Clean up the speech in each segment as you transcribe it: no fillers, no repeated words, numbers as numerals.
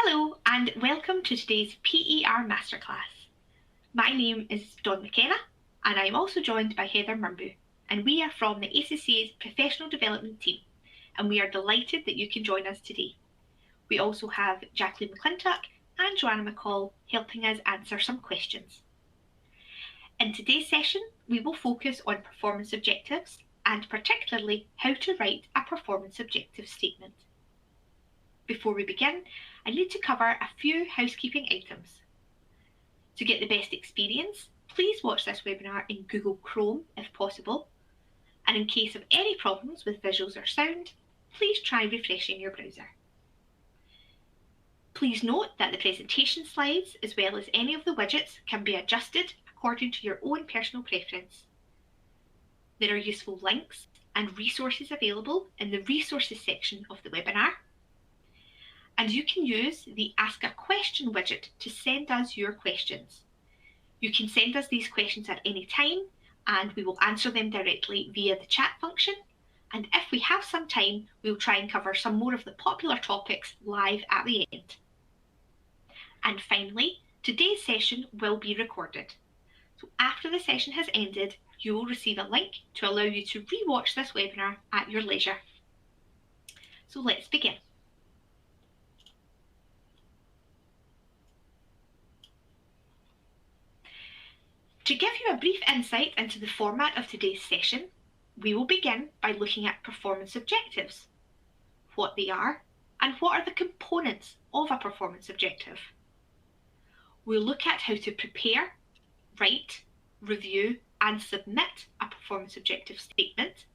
Hello and welcome to today's PER Masterclass. My name is Dawn McKenna and I'm also joined by Heather Murbu, and we are from the ACCA's Professional Development team, and we are delighted that you can join us today. We also have Jacqueline McClintock and Joanna McCall helping us answer some questions. In today's session, we will focus on performance objectives and particularly how to write a performance objective statement. Before we begin, I need to cover a few housekeeping items. To get the best experience, please watch this webinar in Google Chrome if possible, and in case of any problems with visuals or sound, please try refreshing your browser. Please note that the presentation slides, as well as any of the widgets, can be adjusted according to your own personal preference. There are useful links and resources available in the resources section of the webinar, and you can use the Ask a Question widget to send us your questions. You can send us these questions at any time and we will answer them directly via the chat function. And if we have some time, we'll try and cover some more of the popular topics live at the end. And finally, today's session will be recorded. So after the session has ended, you will receive a link to allow you to re-watch this webinar at your leisure. So let's begin. To give you a brief insight into the format of today's session, we will begin by looking at performance objectives, what they are, and what are the components of a performance objective. We'll look at how to prepare, write, review, and submit a performance objective statement.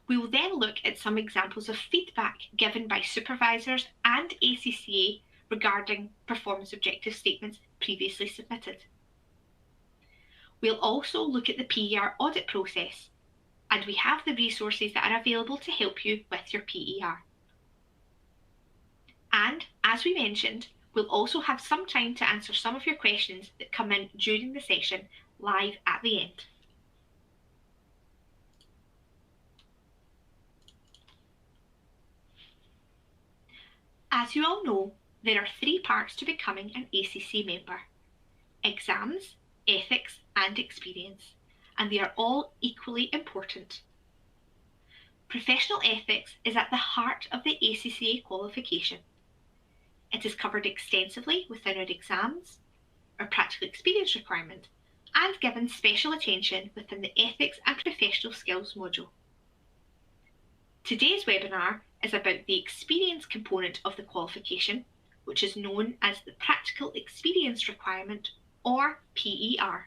We will then look at some examples of feedback given by supervisors and ACCA regarding performance objective statements previously submitted. We'll also look at the PER audit process, and we have the resources that are available to help you with your PER. And as we mentioned, we'll also have some time to answer some of your questions that come in during the session live at the end. As you all know, there are 3 parts to becoming an ACCA member: exams, ethics, and experience, and they are all equally important. Professional ethics is at the heart of the ACCA qualification. It is covered extensively within our exams, our practical experience requirement, and given special attention within the ethics and professional skills module. Today's webinar is about the experience component of the qualification, which is known as the practical experience requirement, or PER.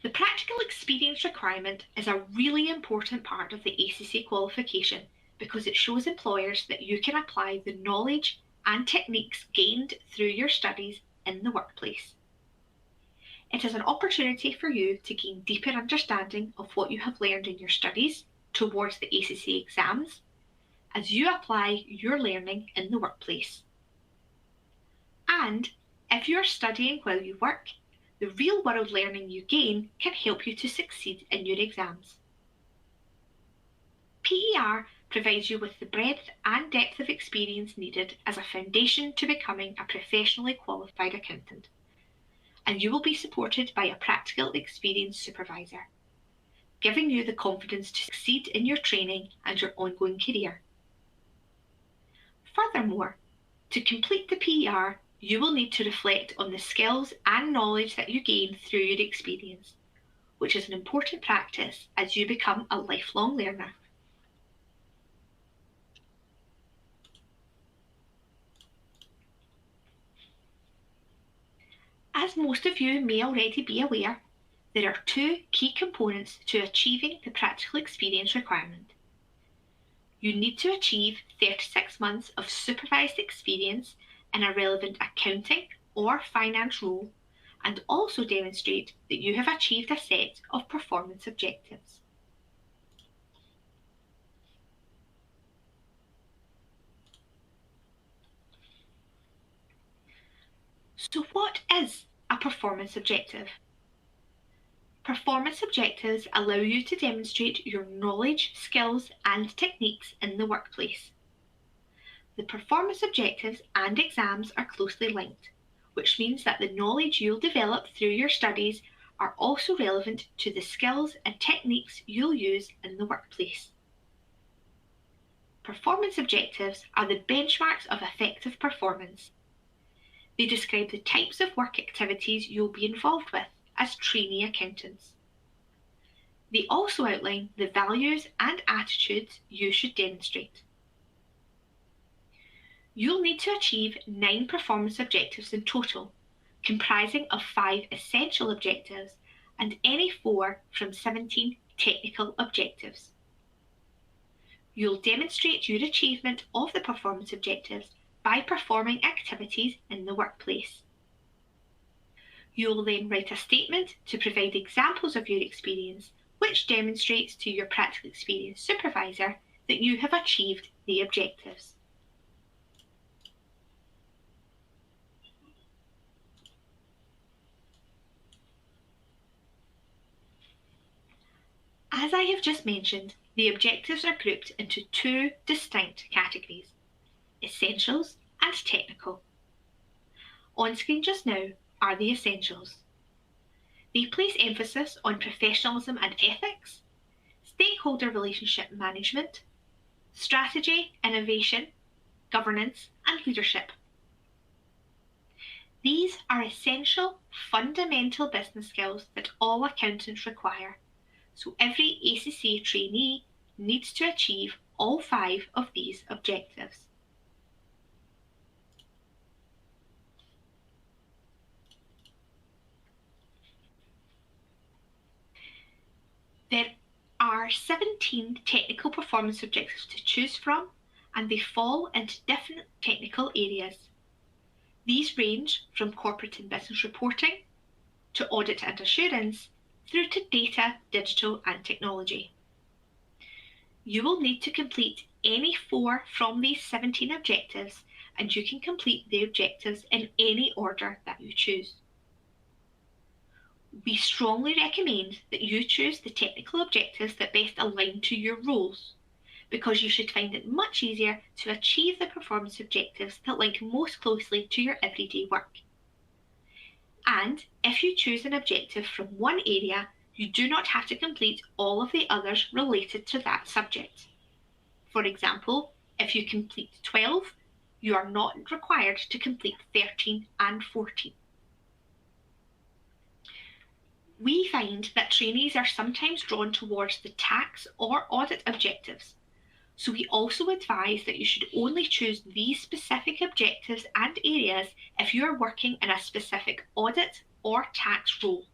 The practical experience requirement is a really important part of the ACCA qualification because it shows employers that you can apply the knowledge and techniques gained through your studies in the workplace. It is an opportunity for you to gain deeper understanding of what you have learned in your studies towards the ACCA exams as you apply your learning in the workplace. And if you are studying while you work, the real-world learning you gain can help you to succeed in your exams. PER provides you with the breadth and depth of experience needed as a foundation to becoming a professionally qualified accountant, and you will be supported by a practical experience supervisor, giving you the confidence to succeed in your training and your ongoing career. Furthermore, to complete the PER, you will need to reflect on the skills and knowledge that you gain through your experience, which is an important practice as you become a lifelong learner. As most of you may already be aware, there are 2 key components to achieving the practical experience requirement. You need to achieve 36 months of supervised experience in a relevant accounting or finance role, and also demonstrate that you have achieved a set of performance objectives. So what is a performance objective? Performance objectives allow you to demonstrate your knowledge, skills, and techniques in the workplace. The performance objectives and exams are closely linked, which means that the knowledge you'll develop through your studies are also relevant to the skills and techniques you'll use in the workplace. Performance objectives are the benchmarks of effective performance. They describe the types of work activities you'll be involved with as trainee accountants. They also outline the values and attitudes you should demonstrate. You'll need to achieve 9 performance objectives in total, comprising of 5 essential objectives and any 4 from 17 technical objectives. You'll demonstrate your achievement of the performance objectives by performing activities in the workplace. You'll then write a statement to provide examples of your experience, which demonstrates to your practical experience supervisor that you have achieved the objectives. As I have just mentioned, the objectives are grouped into 2 distinct categories: essentials and technical. On screen just now are the essentials. They place emphasis on professionalism and ethics, stakeholder relationship management, strategy, innovation, governance, and leadership. These are essential, fundamental business skills that all accountants require, so every ACCA trainee needs to achieve all 5 of these objectives. There are 17 technical performance objectives to choose from, and they fall into different technical areas. These range from corporate and business reporting to audit and assurance through to data, digital, and technology. You will need to complete any 4 from these 17 objectives, and you can complete the objectives in any order that you choose. We strongly recommend that you choose the technical objectives that best align to your roles, because you should find it much easier to achieve the performance objectives that link most closely to your everyday work. And if you choose an objective from one area, you do not have to complete all of the others related to that subject. For example, if you complete 12, you are not required to complete 13 and 14. We find that trainees are sometimes drawn towards the tax or audit objectives, so we also advise that you should only choose these specific objectives and areas if you are working in a specific audit or tax role.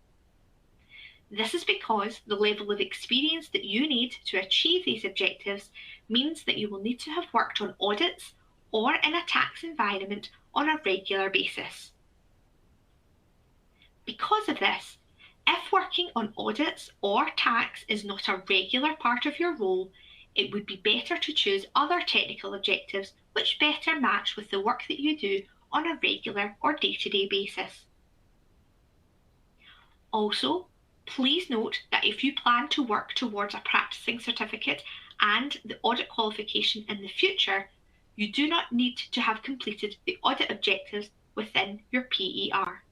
This is because the level of experience that you need to achieve these objectives means that you will need to have worked on audits or in a tax environment on a regular basis. Because of this, if working on audits or tax is not a regular part of your role, it would be better to choose other technical objectives which better match with the work that you do on a regular or day-to-day basis. Also, please note that if you plan to work towards a practicing certificate and the audit qualification in the future, you do not need to have completed the audit objectives within your PER.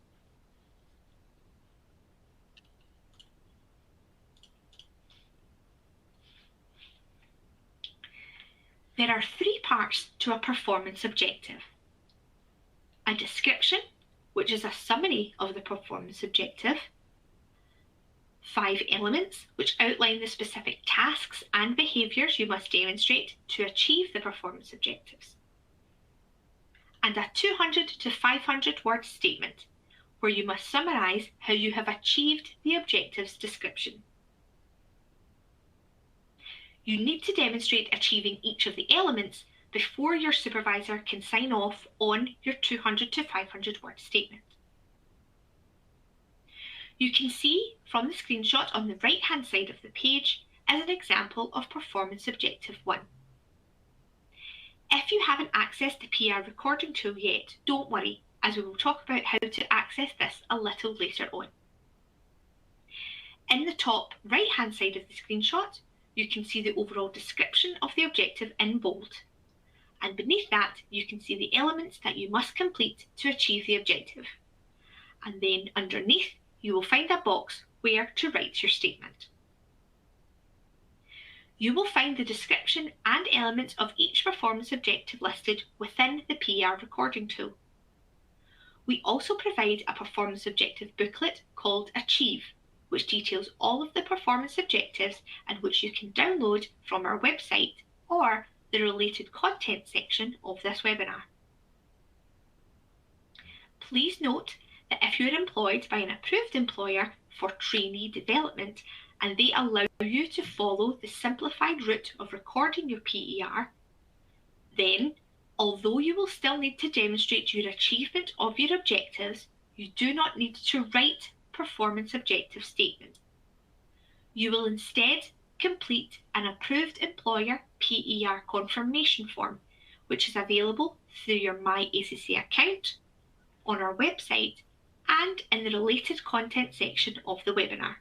There are 3 parts to a performance objective: a description, which is a summary of the performance objective, 5 elements, which outline the specific tasks and behaviours you must demonstrate to achieve the performance objectives, and a 200 to 500 word statement, where you must summarise how you have achieved the objectives description. You need to demonstrate achieving each of the elements before your supervisor can sign off on your 200 to 500 word statement. You can see from the screenshot on the right hand side of the page as an example of Performance Objective 1. If you haven't accessed the PR recording tool yet, don't worry, as we will talk about how to access this a little later on. top right-hand side of the screenshot, you can see the overall description of the objective in bold. And beneath that, you can see the elements that you must complete to achieve the objective. And then underneath, you will find a box where to write your statement. You will find the description and elements of each performance objective listed within the PER recording tool. We also provide a performance objective booklet called Achieve, which details all of the performance objectives and which you can download from our website or the related content section of this webinar. Please note that if you're employed by an approved employer for trainee development and they allow you to follow the simplified route of recording your PER, then, although you will still need to demonstrate your achievement of your objectives, you do not need to write performance objective statement. You will instead complete an approved employer PER confirmation form, which is available through your MyACC account, on our website, and in the related content section of the webinar.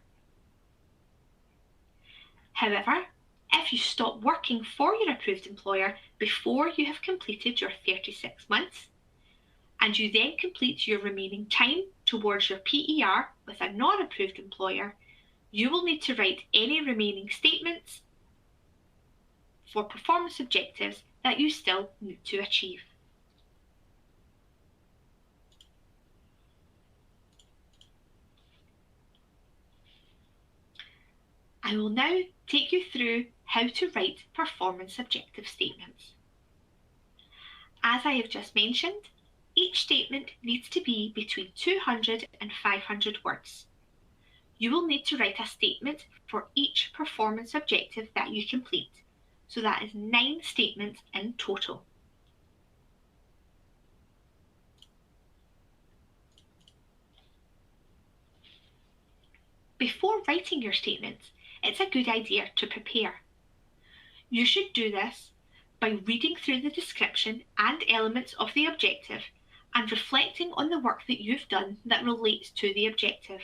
However, if you stop working for your approved employer before you have completed your 36 months, and you then complete your remaining time towards your PER with a non-approved employer, you will need to write any remaining statements for performance objectives that you still need to achieve. I will now take you through how to write performance objective statements. As I have just mentioned, each statement needs to be between 200 and 500 words. You will need to write a statement for each performance objective that you complete, so that is 9 statements in total. Before writing your statements, it's a good idea to prepare. You should do this by reading through the description and elements of the objective and reflecting on the work that you've done that relates to the objective.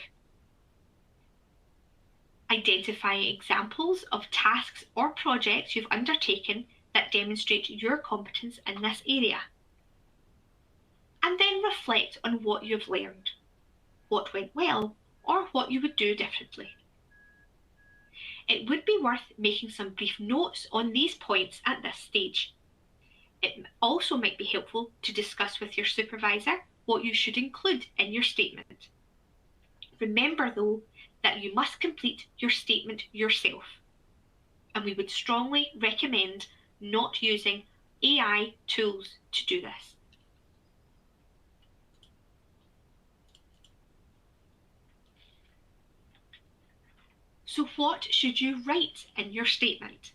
Identifying examples of tasks or projects you've undertaken that demonstrate your competence in this area. And then reflect on what you've learned, what went well, or what you would do differently. It would be worth making some brief notes on these points at this stage. It also might be helpful to discuss with your supervisor what you should include in your statement. Remember though, that you must complete your statement yourself, and we would strongly recommend not using AI tools to do this. So what should you write in your statement?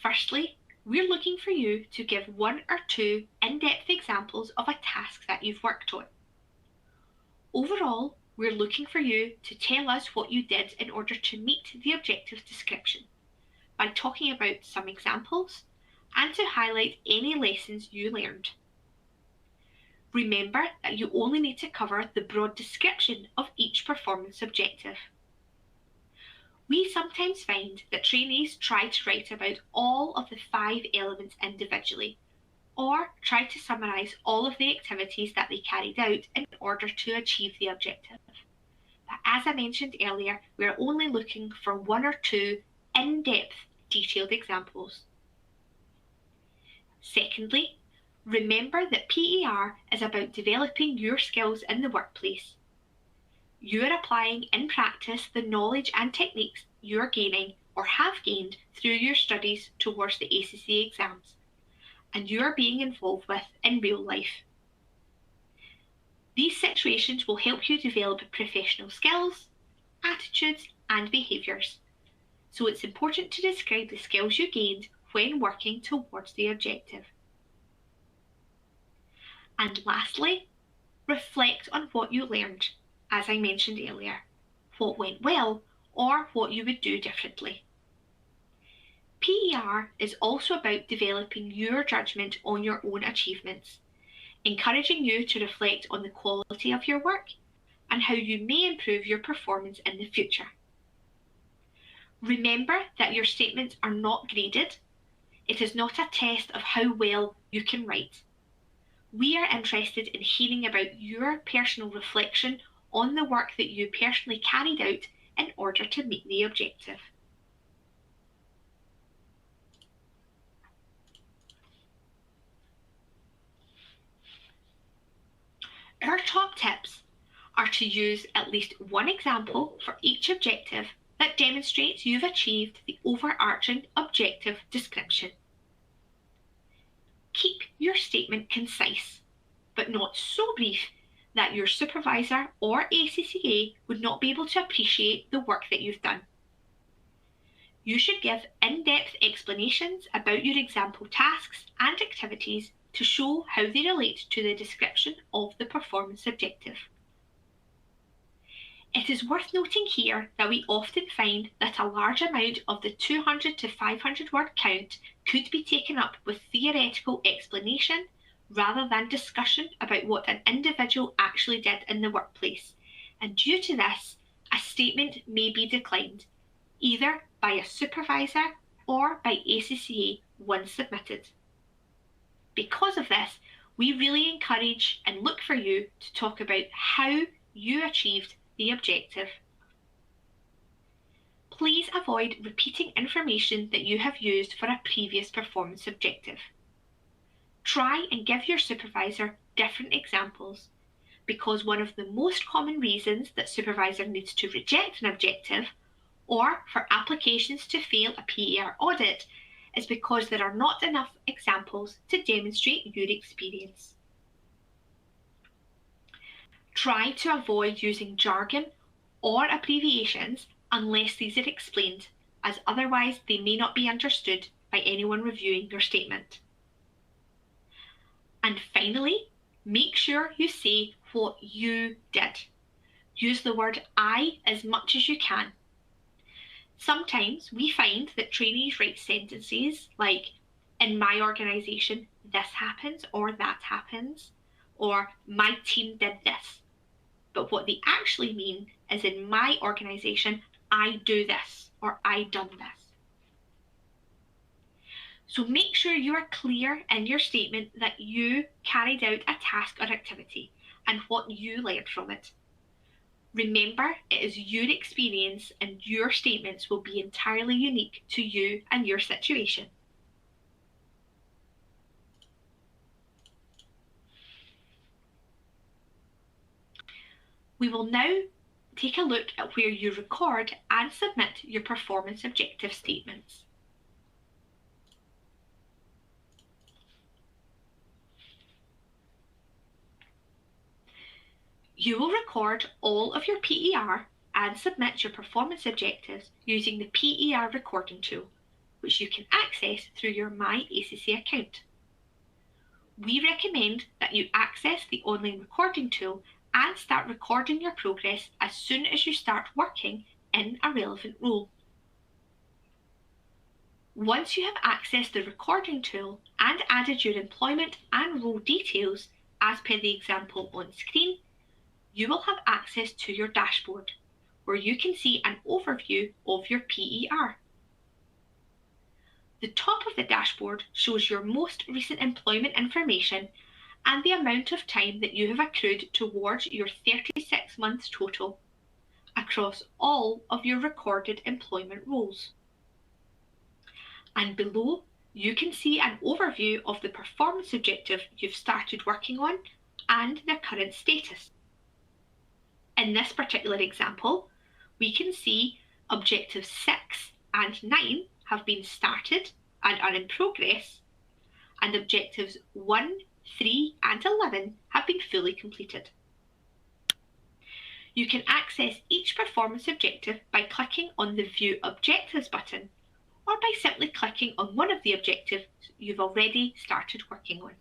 Firstly, we're looking for you to give 1 or 2 in-depth examples of a task that you've worked on. Overall, we're looking for you to tell us what you did in order to meet the objective description by talking about some examples and to highlight any lessons you learned. Remember that you only need to cover the broad description of each performance objective. We sometimes find that trainees try to write about all of the 5 elements individually, or try to summarise all of the activities that they carried out in order to achieve the objective. But as I mentioned earlier, we are only looking for 1 or 2 in-depth, detailed examples. Secondly, remember that PER is about developing your skills in the workplace. You are applying in practice the knowledge and techniques you are gaining or have gained through your studies towards the ACC exams, and you are being involved with in real life. These situations will help you develop professional skills, attitudes, and behaviours. So it's important to describe the skills you gained when working towards the objective. And lastly, reflect on what you learned, as I mentioned earlier, what went well or what you would do differently. PER is also about developing your judgment on your own achievements, encouraging you to reflect on the quality of your work and how you may improve your performance in the future. Remember that your statements are not graded. It is not a test of how well you can write. We are interested in hearing about your personal reflection on the work that you personally carried out in order to meet the objective. Our top tips are to use at least one example for each objective that demonstrates you've achieved the overarching objective description. Keep your statement concise, but not so brief that your supervisor or ACCA would not be able to appreciate the work that you've done. You should give in-depth explanations about your example tasks and activities to show how they relate to the description of the performance objective. It is worth noting here that we often find that a large amount of the 200 to 500 word count could be taken up with theoretical explanation rather than discussion about what an individual actually did in the workplace, and due to this, a statement may be declined, either by a supervisor or by ACCA once submitted. Because of this, we really encourage and look for you to talk about how you achieved the objective. Please avoid repeating information that you have used for a previous performance objective. Try and give your supervisor different examples, because one of the most common reasons that supervisor needs to reject an objective or for applications to fail a PER audit is because there are not enough examples to demonstrate your experience. Try to avoid using jargon or abbreviations unless these are explained, as otherwise they may not be understood by anyone reviewing your statement. And finally, make sure you say what you did. Use the word I as much as you can. Sometimes we find that trainees write sentences like, in my organisation, this happens or that happens, or my team did this. But what they actually mean is, in my organisation, I do this or I done this. So make sure you are clear in your statement that you carried out a task or activity and what you learned from it. Remember, it is your experience and your statements will be entirely unique to you and your situation. We will now take a look at where you record and submit your performance objective statements. You will record all of your PER and submit your performance objectives using the PER recording tool, which you can access through your My ACCA account. We recommend that you access the online recording tool and start recording your progress as soon as you start working in a relevant role. Once you have accessed the recording tool and added your employment and role details as per the example on screen, you will have access to your dashboard, where you can see an overview of your PER. The top of the dashboard shows your most recent employment information and the amount of time that you have accrued towards your 36 months total across all of your recorded employment roles. And below, you can see an overview of the performance objective you've started working on and their current status. In this particular example, we can see objectives 6 and 9 have been started and are in progress, and objectives 1, 3 and 11 have been fully completed. You can access each performance objective by clicking on the View Objectives button, or by simply clicking on one of the objectives you've already started working on.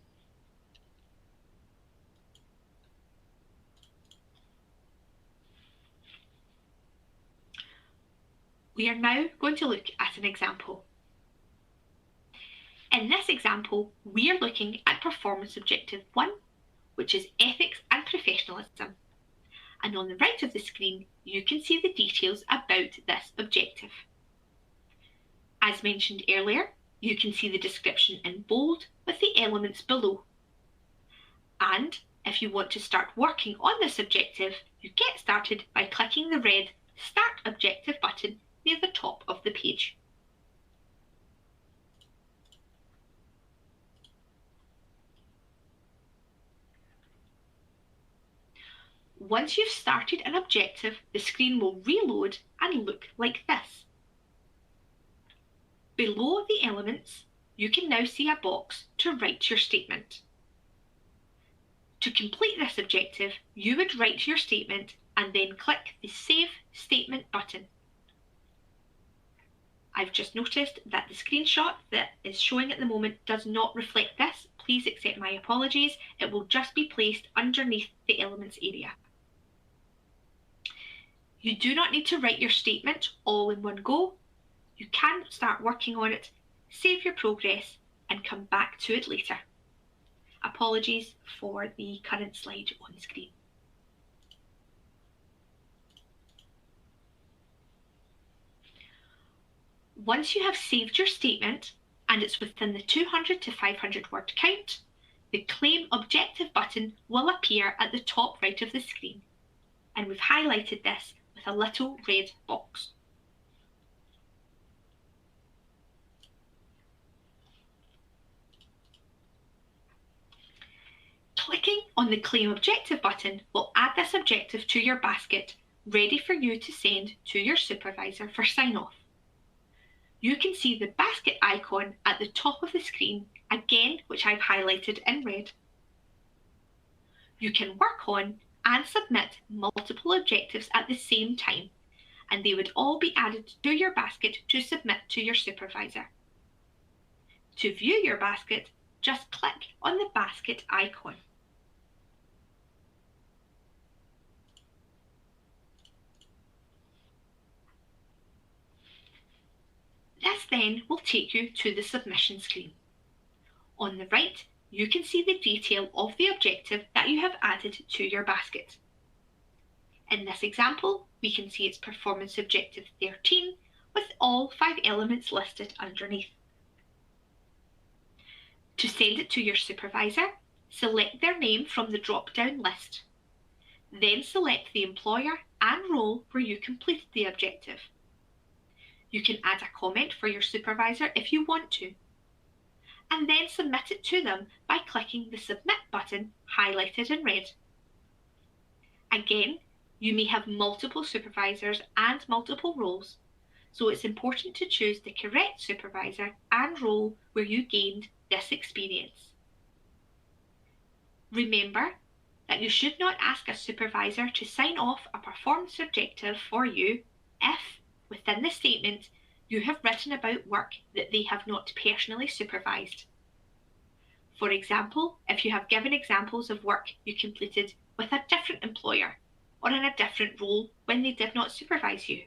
We are now going to look at an example. In this example, we are looking at performance objective 1, which is ethics and professionalism. and on the right of the screen you can see the details about this objective. As mentioned earlier, you can see the description in bold with the elements below. And if you want to start working on this objective, you get started by clicking the red Start Objective button near the top of the page. Once you've started an objective, the screen will reload and look like this. Below the elements, you can now see a box to write your statement. To complete this objective, you would write your statement and then click the Save Statement button. I've just noticed that the screenshot that is showing at the moment does not reflect this. Please accept my apologies. It will just be placed underneath the elements area. You do not need to write your statement all in one go. You can start working on it, save your progress, and come back to it later. Apologies for the current slide on screen. Once you have saved your statement and it's within the 200 to 500 word count, the Claim Objective button will appear at the top right of the screen, and we've highlighted this with a little red box. Clicking on the Claim Objective button will add this objective to your basket, ready for you to send to your supervisor for sign-off. You can see the basket icon at the top of the screen, again which I've highlighted in red. You can work on and submit multiple objectives at the same time, and they would all be added to your basket to submit to your supervisor. To view your basket, just click on the basket icon. This then will take you to the submission screen. On the right, you can see the detail of the objective that you have added to your basket. In this example, we can see it's Performance Objective 13 with all 5 elements listed underneath. To send it to your supervisor, select their name from the drop-down list. Then select the employer and role where you completed the objective. You can add a comment for your supervisor if you want to, and then submit it to them by clicking the Submit button highlighted in red. Again, you may have multiple supervisors and multiple roles, so it's important to choose the correct supervisor and role where you gained this experience. Remember that you should not ask a supervisor to sign off a performance objective for you if, within the statement, you have written about work that they have not personally supervised. For example, if you have given examples of work you completed with a different employer or in a different role when they did not supervise you.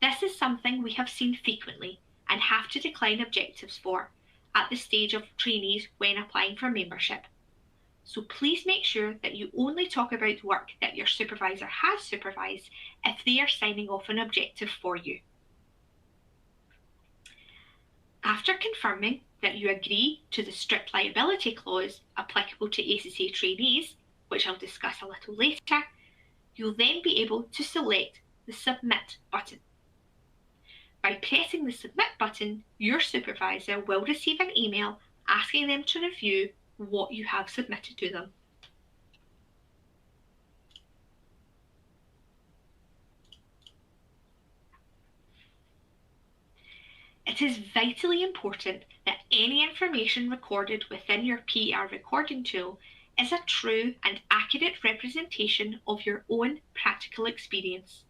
This is something we have seen frequently and have to decline objectives for at the stage of trainees when applying for membership. So please make sure that you only talk about work that your supervisor has supervised if they are signing off an objective for you. After confirming that you agree to the strict liability clause applicable to ACCA trainees, which I'll discuss a little later, you'll then be able to select the Submit button. By pressing the Submit button, your supervisor will receive an email asking them to review what you have submitted to them. It is vitally important that any information recorded within your PER recording tool is a true and accurate representation of your own practical experience.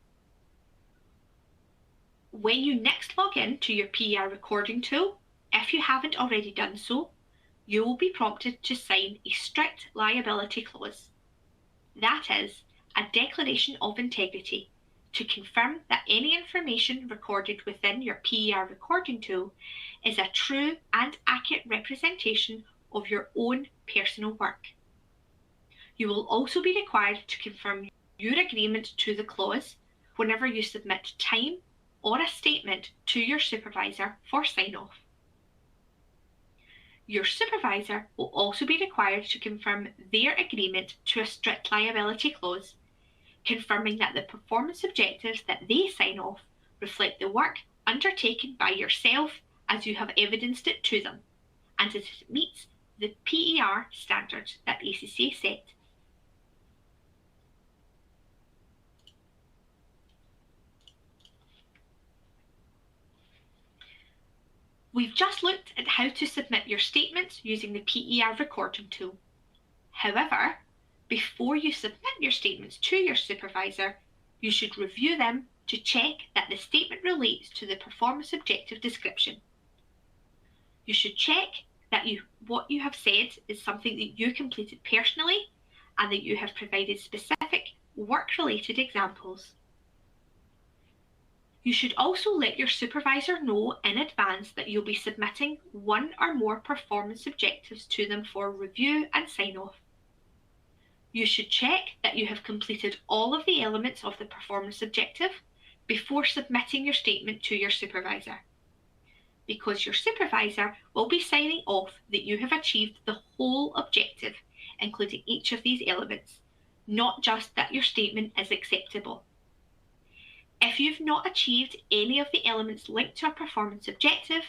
When you next log in to your PER recording tool, if you haven't already done so, you will be prompted to sign a strict liability clause. That is, a declaration of integrity to confirm that any information recorded within your PER recording tool is a true and accurate representation of your own personal work. You will also be required to confirm your agreement to the clause whenever you submit time or a statement to your supervisor for sign-off. Your supervisor will also be required to confirm their agreement to a strict liability clause, confirming that the performance objectives that they sign off reflect the work undertaken by yourself as you have evidenced it to them, and that it meets the PER standards that ACCA set. We've just looked at how to submit your statements using the PER recording tool. However, before you submit your statements to your supervisor, you should review them to check that the statement relates to the performance objective description. You should check that what you have said is something that you completed personally and that you have provided specific work-related examples. You should also let your supervisor know in advance that you'll be submitting one or more performance objectives to them for review and sign-off. You should check that you have completed all of the elements of the performance objective before submitting your statement to your supervisor, because your supervisor will be signing off that you have achieved the whole objective, including each of these elements, not just that your statement is acceptable. If you've not achieved any of the elements linked to a performance objective,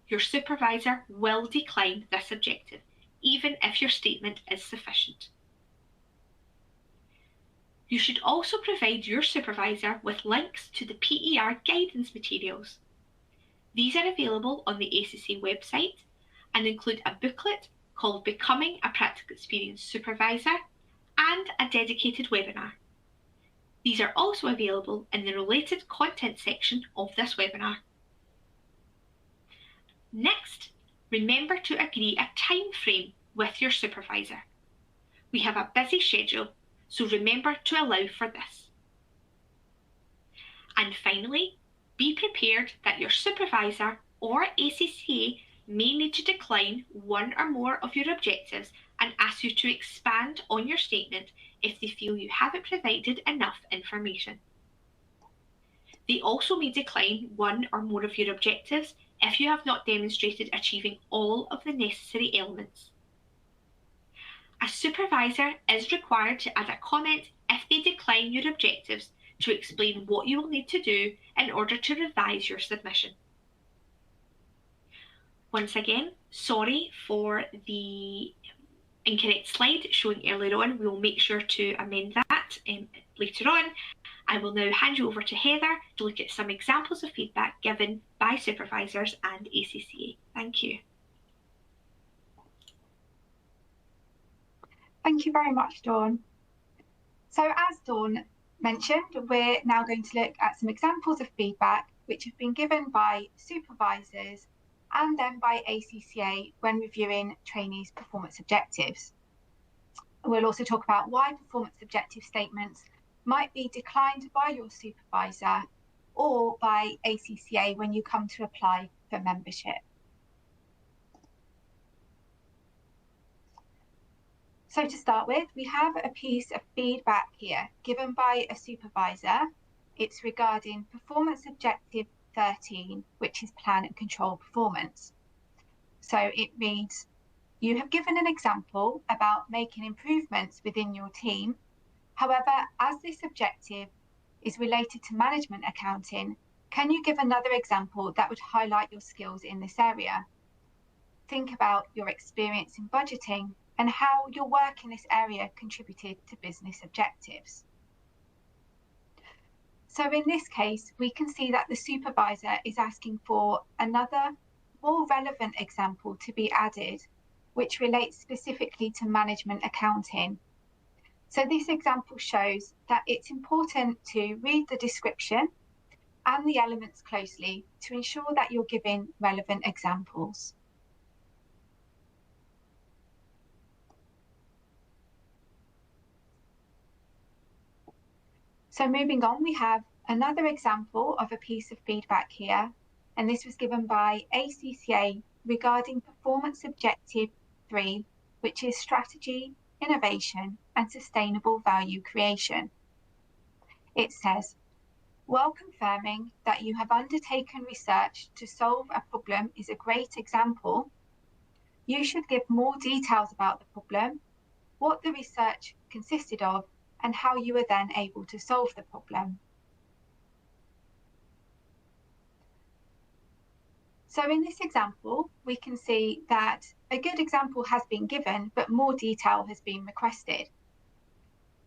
your supervisor will decline this objective, even if your statement is sufficient. You should also provide your supervisor with links to the PER guidance materials. These are available on the ACCA website and include a booklet called Becoming a Practical Experience Supervisor and a dedicated webinar. These are also available in the related content section of this webinar. Next, remember to agree a time frame with your supervisor. We have a busy schedule, so remember to allow for this. And finally, be prepared that your supervisor or ACCA may need to decline one or more of your objectives and ask you to expand on your statement if they feel you haven't provided enough information. They also may decline one or more of your objectives if you have not demonstrated achieving all of the necessary elements. A supervisor is required to add a comment if they decline your objectives to explain what you will need to do in order to revise your submission. Once again, sorry for the incorrect slide showing earlier on. We will make sure to amend that later on. I will now hand you over to Heather to look at some examples of feedback given by supervisors and ACCA. Thank you. Thank you very much, Dawn. So as Dawn mentioned, we're now going to look at some examples of feedback which have been given by supervisors and then by ACCA when reviewing trainees' performance objectives. We'll also talk about why performance objective statements might be declined by your supervisor or by ACCA when you come to apply for membership. So to start with, we have a piece of feedback here given by a supervisor. It's regarding performance objective 13, which is plan and control performance. So it reads, you have given an example about making improvements within your team. However, as this objective is related to management accounting, can you give another example that would highlight your skills in this area? Think about your experience in budgeting and how your work in this area contributed to business objectives. So in this case, we can see that the supervisor is asking for another more relevant example to be added, which relates specifically to management accounting. So this example shows that it's important to read the description and the elements closely to ensure that you're giving relevant examples. So moving on, we have another example of a piece of feedback here, and this was given by ACCA regarding performance objective 3, which is strategy innovation, and sustainable value creation. It says, while confirming that you have undertaken research to solve a problem is a great example, you should give more details about the problem, what the research consisted of, and how you were then able to solve the problem. So in this example, we can see that a good example has been given, but more detail has been requested.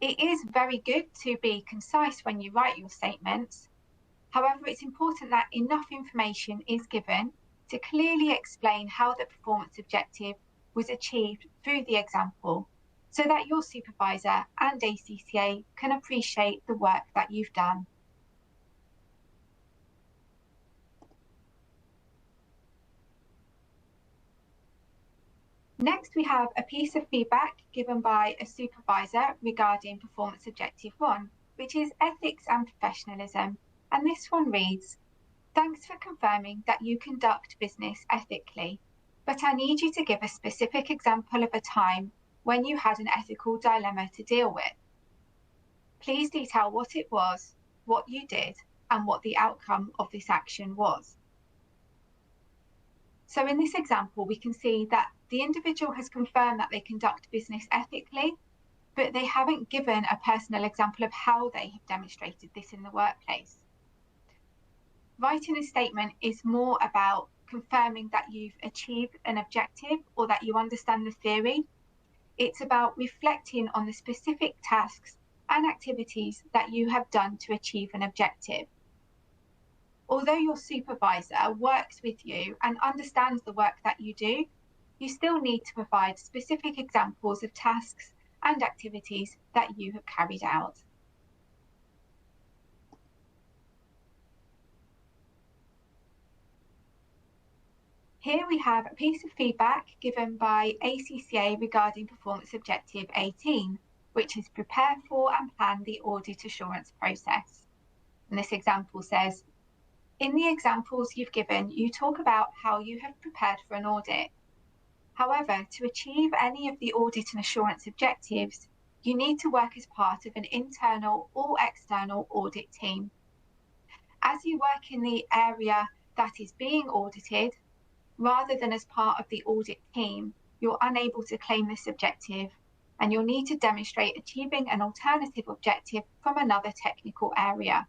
It is very good to be concise when you write your statements. However, it's important that enough information is given to clearly explain how the performance objective was achieved through the example, so that your supervisor and ACCA can appreciate the work that you've done. Next, we have a piece of feedback given by a supervisor regarding performance objective 1, which is ethics and professionalism. And this one reads, thanks for confirming that you conduct business ethically, but I need you to give a specific example of a time when you had an ethical dilemma to deal with. Please detail what it was, what you did, and what the outcome of this action was. So in this example, we can see that the individual has confirmed that they conduct business ethically, but they haven't given a personal example of how they have demonstrated this in the workplace. Writing a statement is more about confirming that you've achieved an objective or that you understand the theory. It's about reflecting on the specific tasks and activities that you have done to achieve an objective. Although your supervisor works with you and understands the work that you do, you still need to provide specific examples of tasks and activities that you have carried out. Here we have a piece of feedback given by ACCA regarding performance objective 18, which is prepare for and plan the audit assurance process. And this example says, in the examples you've given, you talk about how you have prepared for an audit. However, to achieve any of the audit and assurance objectives, you need to work as part of an internal or external audit team. As you work in the area that is being audited, rather than as part of the audit team, you're unable to claim this objective, and you'll need to demonstrate achieving an alternative objective from another technical area.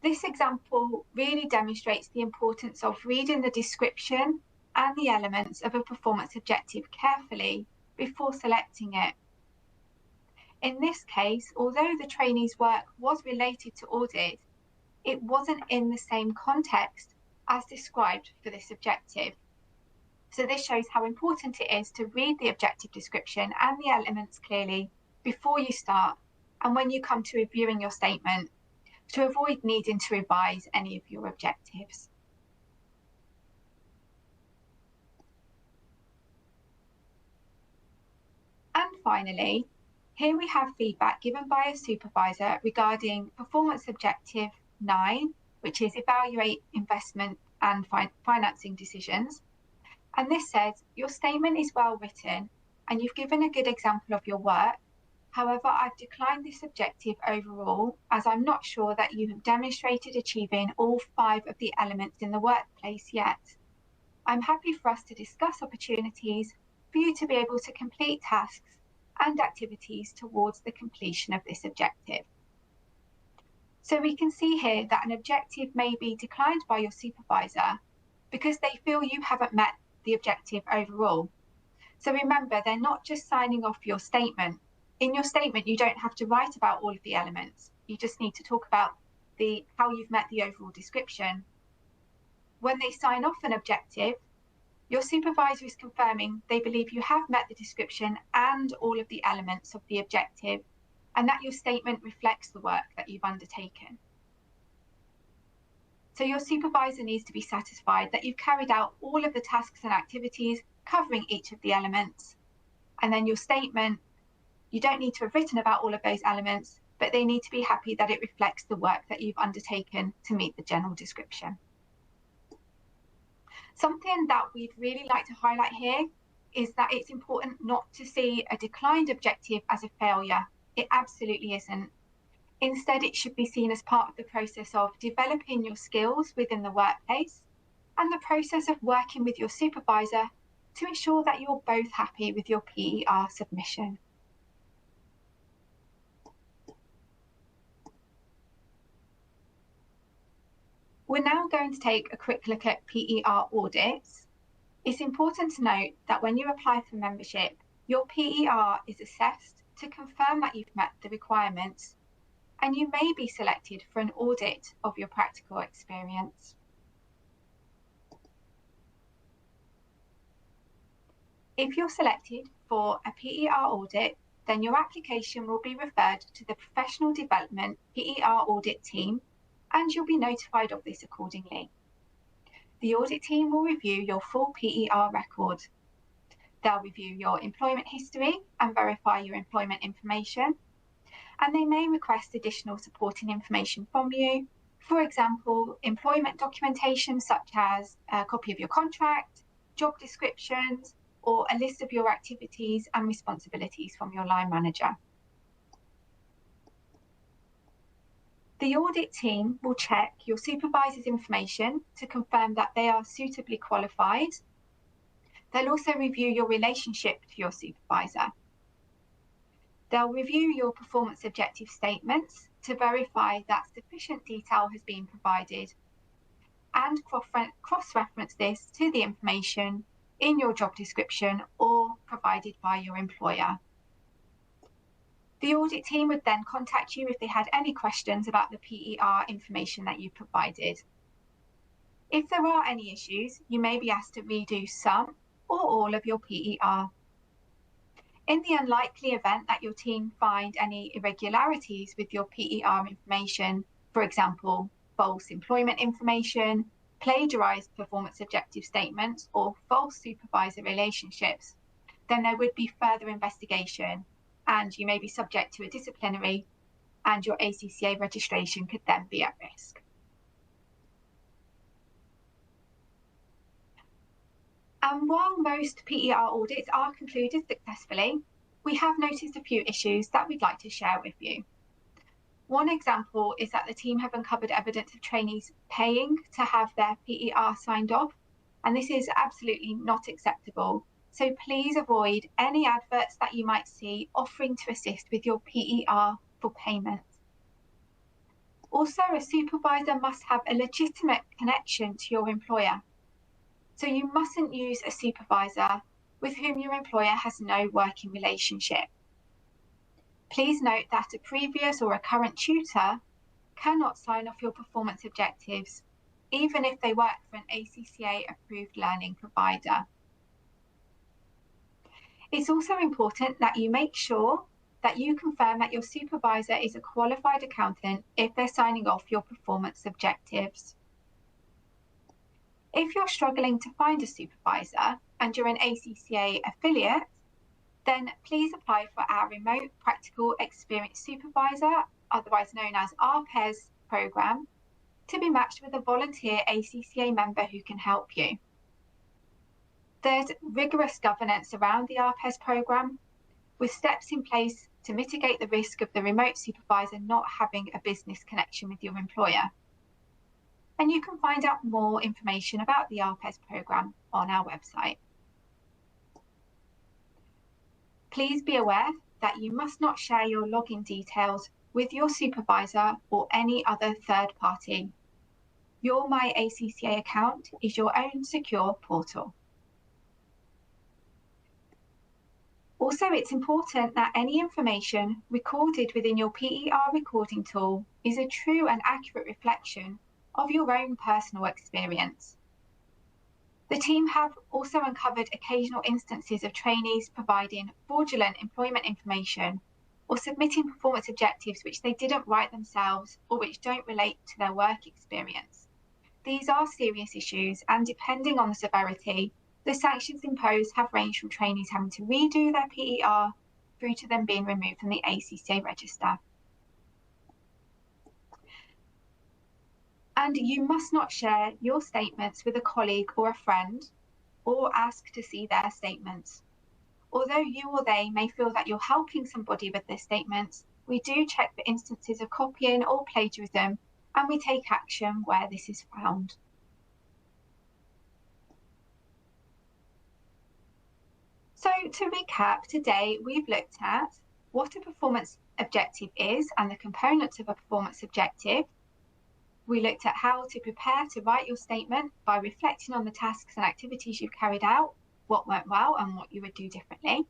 This example really demonstrates the importance of reading the description and the elements of a performance objective carefully before selecting it. In this case, although the trainee's work was related to audit, it wasn't in the same context as described for this objective. So this shows how important it is to read the objective description and the elements clearly before you start, and when you come to reviewing your statement, to avoid needing to revise any of your objectives. And finally, here we have feedback given by a supervisor regarding performance objective 9, which is evaluate investment and financing decisions. And this says, your statement is well written and you've given a good example of your work. However, I've declined this objective overall, as I'm not sure that you have demonstrated achieving all 5 of the elements in the workplace yet. I'm happy for us to discuss opportunities for you to be able to complete tasks and activities towards the completion of this objective. So we can see here that an objective may be declined by your supervisor because they feel you haven't met the objective overall. So remember, they're not just signing off your statement. In your statement, you don't have to write about all of the elements. You just need to talk about how you've met the overall description. When they sign off an objective, your supervisor is confirming they believe you have met the description and all of the elements of the objective, and that your statement reflects the work that you've undertaken. So your supervisor needs to be satisfied that you've carried out all of the tasks and activities covering each of the elements. And then your statement, you don't need to have written about all of those elements, but they need to be happy that it reflects the work that you've undertaken to meet the general description. Something that we'd really like to highlight here is that it's important not to see a declined objective as a failure. It absolutely isn't. Instead, it should be seen as part of the process of developing your skills within the workplace and the process of working with your supervisor to ensure that you're both happy with your PER submission. We're now going to take a quick look at PER audits. It's important to note that when you apply for membership, your PER is assessed to confirm that you've met the requirements, and you may be selected for an audit of your practical experience. If you're selected for a PER audit, then your application will be referred to the Professional Development PER Audit team, and you'll be notified of this accordingly. The audit team will review your full PER record. They'll review your employment history and verify your employment information, and they may request additional supporting information from you. For example, employment documentation such as a copy of your contract, job descriptions, or a list of your activities and responsibilities from your line manager. The audit team will check your supervisor's information to confirm that they are suitably qualified. They'll also review your relationship to your supervisor. They'll review your performance objective statements to verify that sufficient detail has been provided and cross-reference this to the information in your job description or provided by your employer. The audit team would then contact you if they had any questions about the PER information that you provided. If there are any issues, you may be asked to redo some or all of your PER. In the unlikely event that your team find any irregularities with your PER information, for example, false employment information, plagiarised performance objective statements, or false supervisor relationships, then there would be further investigation and you may be subject to a disciplinary, and your ACCA registration could then be at risk. And while most PER audits are concluded successfully, we have noticed a few issues that we'd like to share with you. One example is that the team have uncovered evidence of trainees paying to have their PER signed off, and this is absolutely not acceptable. So please avoid any adverts that you might see offering to assist with your PER for payment. Also, a supervisor must have a legitimate connection to your employer. So you mustn't use a supervisor with whom your employer has no working relationship. Please note that a previous or a current tutor cannot sign off your performance objectives, even if they work for an ACCA-approved learning provider. It's also important that you make sure that you confirm that your supervisor is a qualified accountant if they're signing off your performance objectives. If you're struggling to find a supervisor and you're an ACCA affiliate, then please apply for our Remote Practical Experience Supervisor, otherwise known as RPES program, to be matched with a volunteer ACCA member who can help you. There's rigorous governance around the RPES program, with steps in place to mitigate the risk of the remote supervisor not having a business connection with your employer. And you can find out more information about the RPES program on our website. Please be aware that you must not share your login details with your supervisor or any other third party. Your My ACCA account is your own secure portal. Also, it's important that any information recorded within your PER recording tool is a true and accurate reflection of your own personal experience. The team have also uncovered occasional instances of trainees providing fraudulent employment information or submitting performance objectives which they didn't write themselves or which don't relate to their work experience. These are serious issues, and depending on the severity, the sanctions imposed have ranged from trainees having to redo their PER through to them being removed from the ACCA register. And you must not share your statements with a colleague or a friend or ask to see their statements. Although you or they may feel that you're helping somebody with their statements, we do check for instances of copying or plagiarism, and we take action where this is found. So to recap, today we've looked at what a performance objective is and the components of a performance objective. We looked at how to prepare to write your statement by reflecting on the tasks and activities you've carried out, what went well and what you would do differently.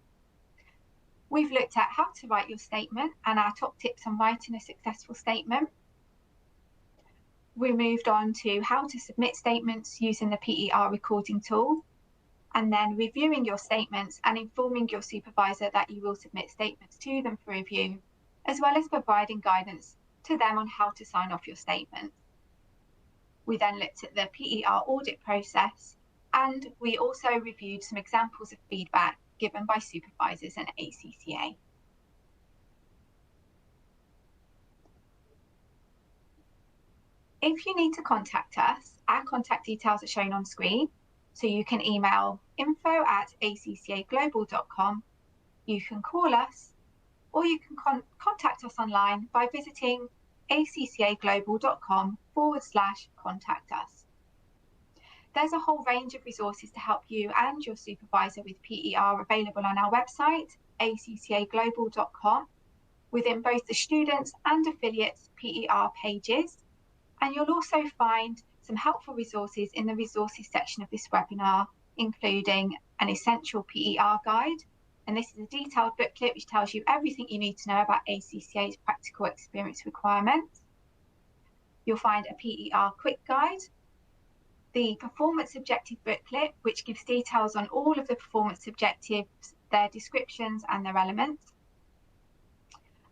We've looked at how to write your statement and our top tips on writing a successful statement. We moved on to how to submit statements using the PER recording tool, and then reviewing your statements and informing your supervisor that you will submit statements to them for review, as well as providing guidance to them on how to sign off your statement. We then looked at the PER audit process, and we also reviewed some examples of feedback given by supervisors and ACCA. If you need to contact us, our contact details are shown on screen. So you can email info@acccaglobal.com, you can call us, or you can contact us online by visiting acccaglobal.com/contact us. There's a whole range of resources to help you and your supervisor with PER available on our website, acccaglobal.com, within both the students and affiliates PER pages. And you'll also find some helpful resources in the resources section of this webinar, including an essential PER guide. And this is a detailed booklet which tells you everything you need to know about ACCA's practical experience requirements. You'll find a PER quick guide, the performance objective booklet, which gives details on all of the performance objectives, their descriptions and their elements,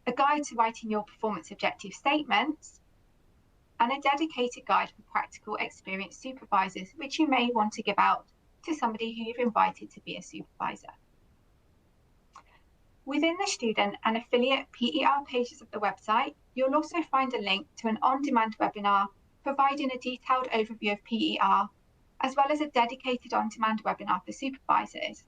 a guide to writing your performance objective statements, and a dedicated guide for practical experienced supervisors, which you may want to give out to somebody who you've invited to be a supervisor. Within the student and affiliate PER pages of the website, you'll also find a link to an on-demand webinar providing a detailed overview of PER, as well as a dedicated on-demand webinar for supervisors.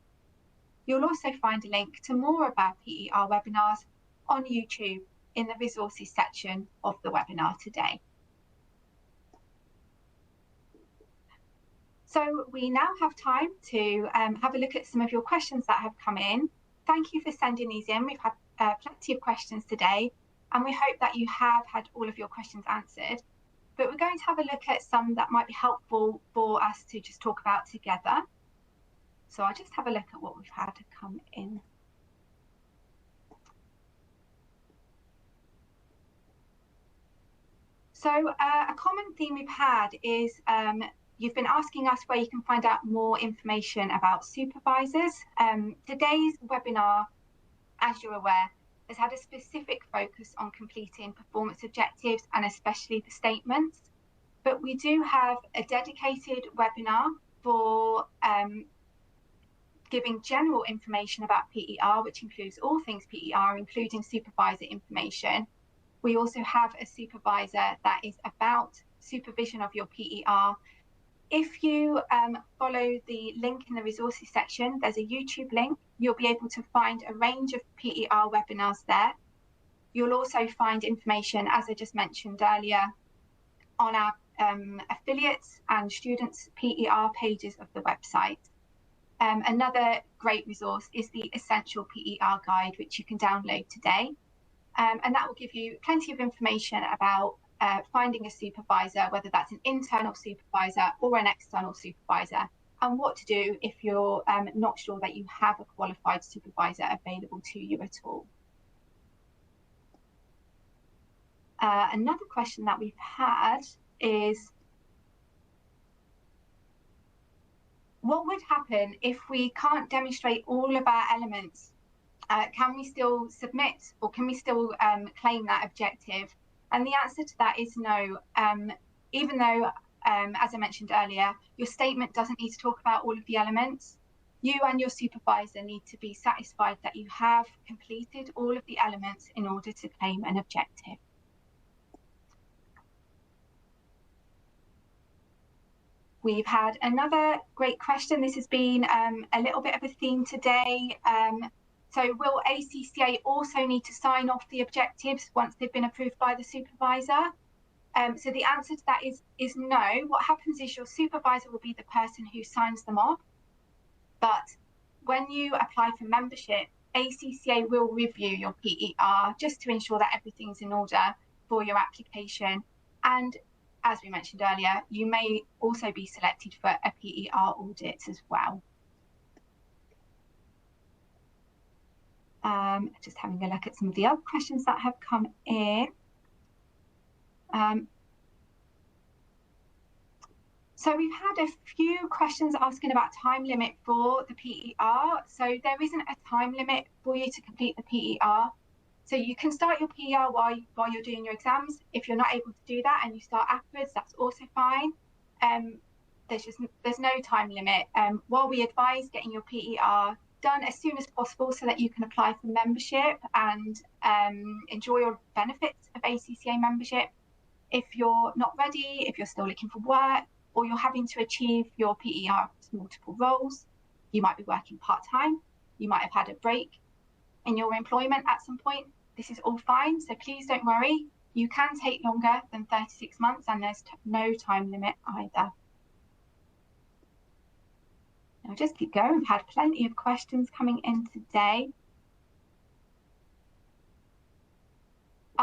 You'll also find a link to more of our PER webinars on YouTube in the resources section of the webinar today. So we now have time to have a look at some of your questions that have come in. Thank you for sending these in. We've had plenty of questions today, and we hope that you have had all of your questions answered. But we're going to have a look at some that might be helpful for us to just talk about together. So I'll just have a look at what we've had come in. So a common theme we've had is you've been asking us where you can find out more information about supervisors. Today's webinar, as you're aware, has had a specific focus on completing performance objectives and especially the statements. But we do have a dedicated webinar for giving general information about PER, which includes all things PER, including supervisor information. We also have a supervisor that is about supervision of your PER. If you follow the link in the resources section, there's a YouTube link. You'll be able to find a range of PER webinars there. You'll also find information, as I just mentioned earlier, on our affiliates and students' PER pages of the website. Another great resource is the Essential PER Guide, which you can download today. And that will give you plenty of information about finding a supervisor, whether that's an internal supervisor or an external supervisor, and what to do if you're not sure that you have a qualified supervisor available to you at all. Another question that we've had is, what would happen if we can't demonstrate all of our elements? Can we still submit, or can we still claim that objective? And the answer to that is no. Even though, as I mentioned earlier, your statement doesn't need to talk about all of the elements, you and your supervisor need to be satisfied that you have completed all of the elements in order to claim an objective. We've had another great question. This has been a little bit of a theme today. So will ACCA also need to sign off the objectives once they've been approved by the supervisor? So the answer to that is no. What happens is your supervisor will be the person who signs them off. But when you apply for membership, ACCA will review your PER just to ensure that everything's in order for your application. And as we mentioned earlier, you may also be selected for a PER audit as well. Just having a look at some of the other questions that have come in. So we've had a few questions asking about time limit for the PER. So there isn't a time limit for you to complete the PER. So you can start your PER while you're doing your exams. If you're not able to do that and you start afterwards, that's also fine. There's no time limit. While we advise getting your PER done as soon as possible so that you can apply for membership and enjoy your benefits of ACCA membership. If you're not ready, if you're still looking for work, or you're having to achieve your PER with multiple roles, you might be working part-time, you might have had a break in your employment at some point, this is all fine, so please don't worry. You can take longer than 36 months and there's no time limit either. Now just keep going, we've had plenty of questions coming in today.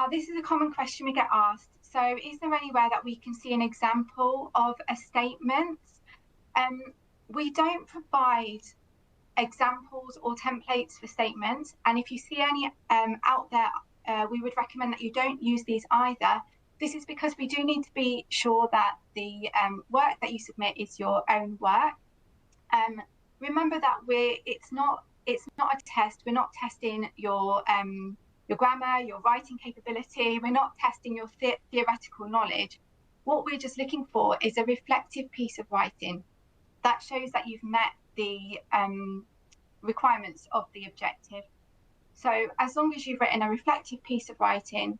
This is a common question we get asked. So is there anywhere that we can see an example of a statement? We don't provide examples or templates for statements. And if you see any out there, we would recommend that you don't use these either. This is because we do need to be sure that the work that you submit is your own work. Remember that it's not a test. We're not testing your grammar, your writing capability. We're not testing your theoretical knowledge. What we're just looking for is a reflective piece of writing that shows that you've met the requirements of the objective. So as long as you've written a reflective piece of writing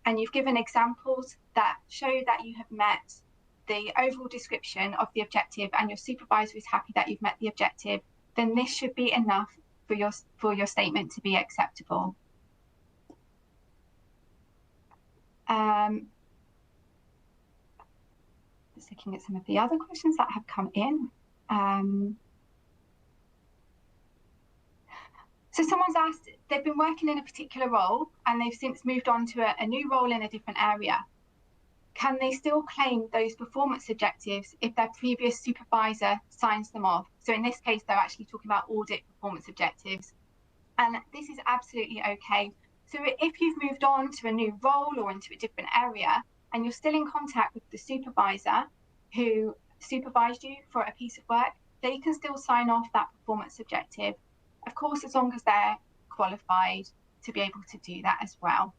and you've given examples that show that you have met the overall description of the objective and your supervisor is happy that you've met the objective, then this should be enough for your statement to be acceptable. Just looking at some of the other questions that have come in. So someone's asked, they've been working in a particular role and they've since moved on to a new role in a different area. Can they still claim those performance objectives if their previous supervisor signs them off? So in this case, they're actually talking about audit performance objectives. And this is absolutely okay. So if you've moved on to a new role or into a different area and you're still in contact with the supervisor who supervised you for a piece of work, they can still sign off that performance objective. Of course, as long as they're qualified to be able to do that as well.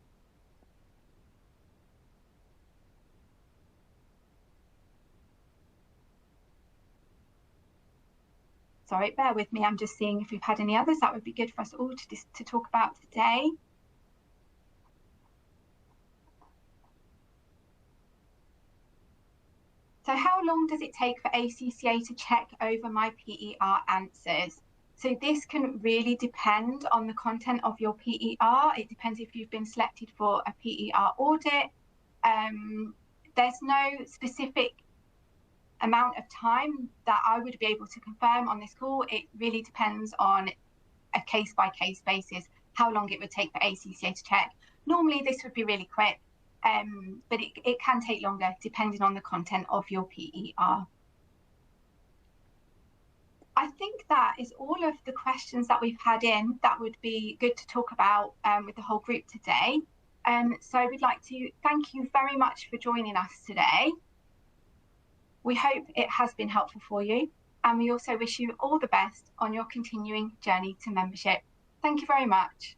Sorry, bear with me. I'm just seeing if we've had any others. That would be good for us all to talk about today. So how long does it take for ACCA to check over my PER answers? So this can really depend on the content of your PER. It depends if you've been selected for a PER audit. There's no specific amount of time that I would be able to confirm on this call. It really depends on a case-by-case basis how long it would take for ACCA to check. Normally this would be really quick, but it can take longer depending on the content of your PER. I think that is all of the questions that we've had in that would be good to talk about with the whole group today. So we'd like to thank you very much for joining us today. We hope it has been helpful for you, and we also wish you all the best on your continuing journey to membership. Thank you very much.